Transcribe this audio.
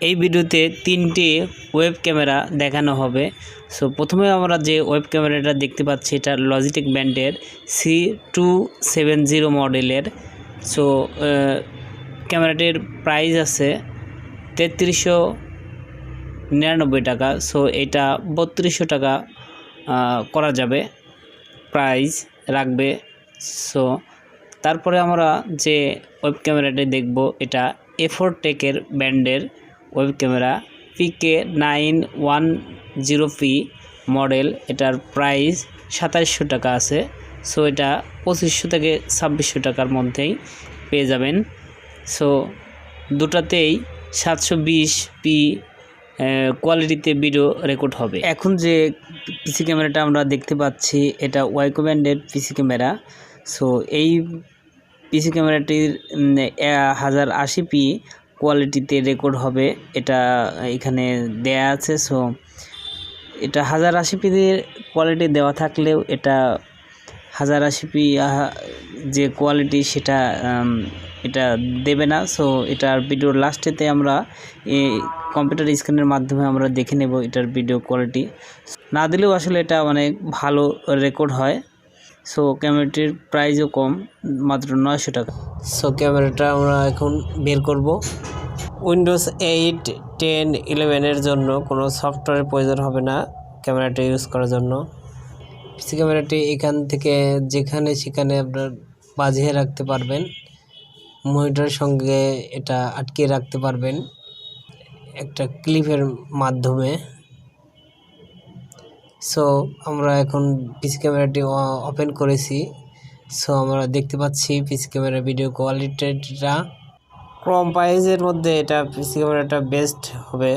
এই ভিডিওতে তিনটি ওয়েব ক্যামেরা দেখানো হবে। সো প্রথমে আমরা যে ওয়েব ক্যামেরাটা দেখতে পাচ্ছি এটা লজিটেক ব্র্যান্ডের C270 মডেলের। সো ক্যামেরাটির প্রাইস আছে 3399 টাকা। সো এটা 3200 টাকা করা যাবে, প্রাইস রাখবে। সো তারপরে আমরা যে ওয়েব ক্যামেরাটি দেখব এটা A4টেকের ব্র্যান্ডের ওয়েব ক্যামেরা PK910P মডেল। এটার প্রাইস 2700 টাকা আছে। সো এটা 2500 থেকে 2600 টাকার মধ্যেই পেয়ে যাবেন। সো দুটাতেই 720p কোয়ালিটিতে ভিডিও রেকর্ড হবে। এখন যে পিসি ক্যামেরাটা আমরা দেখতে পাচ্ছি এটা Yoco ব্র্যান্ডের পিসি ক্যামেরা। সো এই পিসি ক্যামেরাটির 1080p কোয়ালিটিতে রেকর্ড হবে, এটা এখানে দেয়া আছে। সো এটা 1080p কোয়ালিটি দেওয়া থাকলেও এটা 1080p যে কোয়ালিটি সেটা এটা দেবে না। সো এটার ভিডিওর লাস্টেতে আমরা কম্পিউটার স্ক্রিনের মাধ্যমে আমরা দেখে নেব এটার ভিডিও কোয়ালিটি। না দিলেও আসলে এটা অনেক ভালো রেকর্ড হয়। সো ক্যামেরাটির প্রাইসও কম, মাত্র 900 টাকা। সো ক্যামেরাটা আমরা এখন বের করব। উইন্ডোজ 8, 10, 11 জন্য কোনো সফটওয়্যারের প্রয়োজন হবে না ক্যামেরাটা ইউজ করার জন্য। পিসি ক্যামেরাটি এখান থেকে যেখানে সেখানে আপনার বাজিয়ে রাখতে পারবেন, মনিটরের সঙ্গে এটা আটকে রাখতে পারবেন একটা ক্লিপের মাধ্যমে। সো আমরা এখন পিসি ক্যামেরাটি ওপেন করেছি। সো আমরা দেখতে পাচ্ছি পিসি ক্যামেরার ভিডিও কোয়ালিটিটা কম প্রাইসের মধ্যে এটা পিসি ক্যামেরাটা বেস্ট হবে।